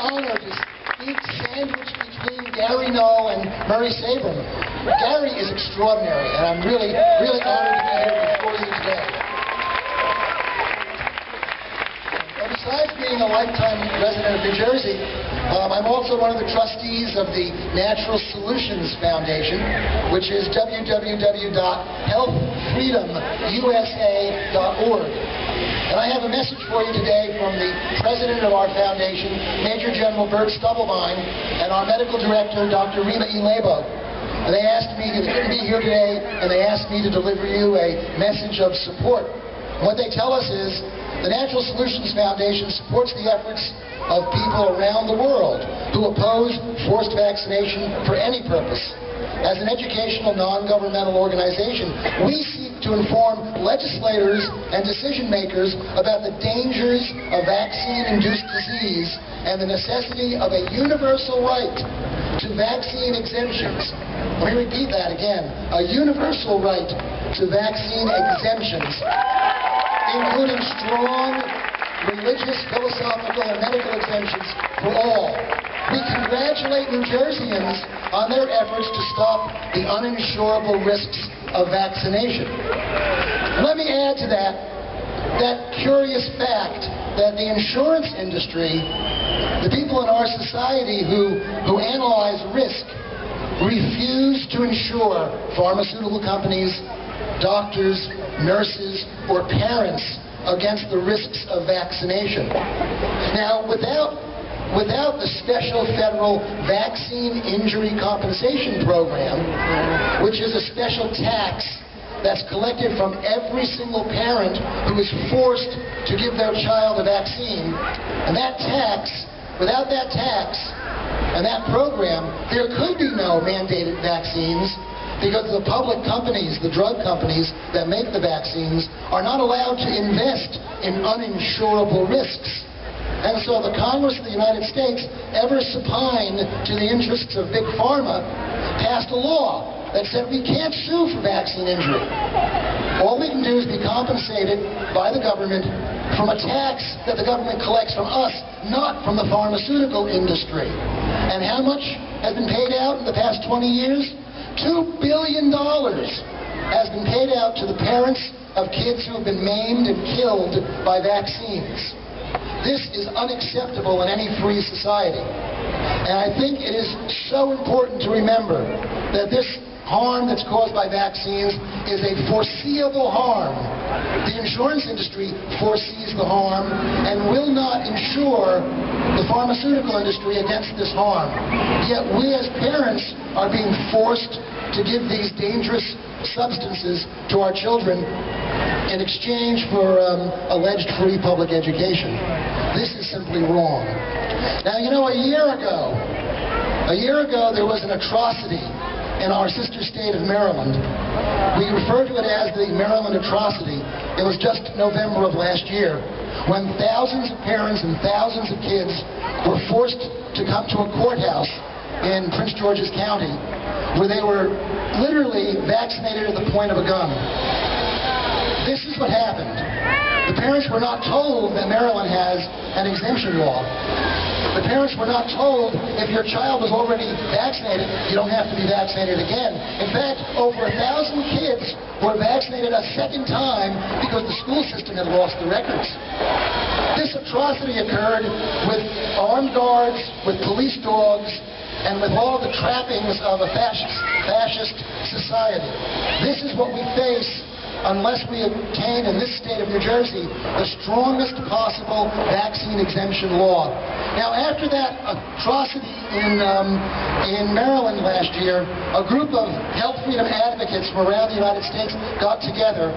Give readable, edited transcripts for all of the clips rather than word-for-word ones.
honor to eat sandwich between Gary Null and Murray Sabrum. Gary is extraordinary, and I'm really, really honored to be here before you today. Besides being a lifetime resident of New Jersey, I'm also one of the trustees of the Natural Solutions Foundation, which is www.healthfreedomusa.org. And I have a message for you today from the president of our foundation, Major General Bert Stubblebine, and our medical director, Dr. Rima E. Lebo. And they asked me, they couldn't be here today, and they asked me to deliver you a message of support. What they tell us is, the Natural Solutions Foundation supports the efforts of people around the world who oppose forced vaccination for any purpose. As an educational, non-governmental organization, we seek to inform legislators and decision makers about the dangers of vaccine-induced disease and the necessity of a universal right to vaccine exemptions. Let me repeat that again. A universal right to vaccine exemptions, including strong religious, philosophical, and medical exemptions for all. We congratulate New Jerseyans on their efforts to stop the uninsurable risks of vaccination. And let me add to that curious fact that the insurance industry, the people in our society who analyze risk, refuse to insure pharmaceutical companies, doctors, nurses, or parents against the risks of vaccination. Now, without the special federal Vaccine Injury Compensation Program, which is a special tax that's collected from every single parent who is forced to give their child a vaccine, and that tax, without that tax and that program, there could be no mandated vaccines, because the public companies, the drug companies that make the vaccines, are not allowed to invest in uninsurable risks. And so the Congress of the United States, ever supine to the interests of Big Pharma, passed a law that said we can't sue for vaccine injury. All we can do is be compensated by the government from a tax that the government collects from us, not from the pharmaceutical industry. And how much has been paid out in the past 20 years? $2 billion has been paid out to the parents of kids who have been maimed and killed by vaccines. This is unacceptable in any free society. And I think it is so important to remember that this harm that's caused by vaccines is a foreseeable harm. The insurance industry foresees the harm and will not insure the pharmaceutical industry against this harm. Yet we as parents are being forced to give these dangerous substances to our children in exchange for alleged free public education. This is simply wrong. Now, you know, a year ago there was an atrocity in our sister state of Maryland. We refer to it as the Maryland atrocity. It was just November of last year when thousands of parents and thousands of kids were forced to come to a courthouse in Prince George's County where they were literally vaccinated at the point of a gun. This is what happened. The parents were not told that Maryland has an exemption law. The parents were not told if your child was already vaccinated, you don't have to be vaccinated again. In fact, over 1,000 kids were vaccinated a second time because the school system had lost the records. This atrocity occurred with armed guards, with police dogs, and with all of the trappings of a fascist society. This is what we face unless we obtain in this state of New Jersey the strongest possible vaccine exemption law. Now, after that atrocity in Maryland last year, a group of health freedom advocates from around the United States got together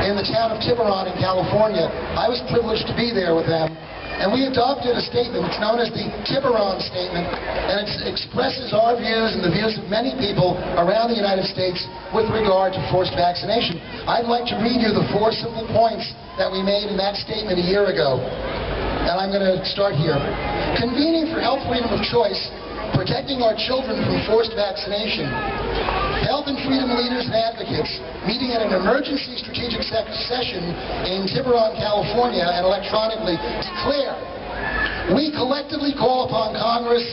in the town of Tiburon in California. I was privileged to be there with them. And we adopted a statement. It's known as the Tiburon Statement, and it expresses our views and the views of many people around the United States with regard to forced vaccination. I'd like to read you the 4 simple points that we made in that statement a year ago. And I'm going to start here. Convening for health freedom of choice, protecting our children from forced vaccination. Health and freedom leaders and advocates meeting at an emergency strategic session in Tiburon, California, and electronically declare We collectively call upon Congress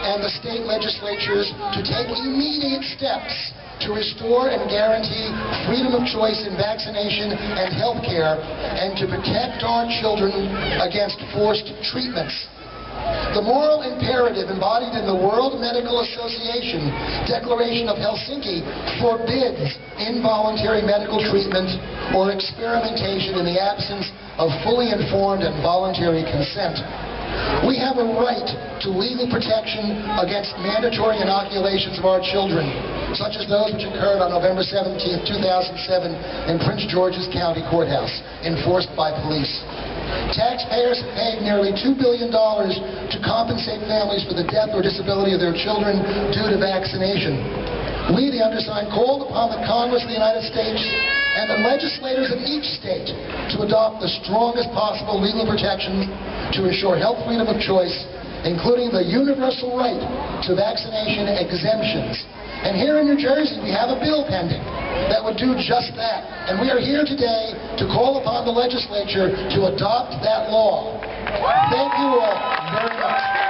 and the state legislatures to take immediate steps to restore and guarantee freedom of choice in vaccination and health care, and to protect our children against forced treatments. The moral imperative embodied in the World Medical Association Declaration of Helsinki forbids involuntary medical treatment or experimentation in the absence of fully informed and voluntary consent. We have a right to legal protection against mandatory inoculations of our children, such as those which occurred on November 17, 2007 in Prince George's County Courthouse, enforced by police. Taxpayers have paid nearly $2 billion to compensate families for the death or disability of their children due to vaccination. We, the undersigned, called upon the Congress of the United States and the legislators of each state to adopt the strongest possible legal protections to ensure health freedom of choice, including the universal right to vaccination exemptions. And here in New Jersey, we have a bill pending that would do just that. And we are here today to call upon the legislature to adopt that law. Thank you all very much.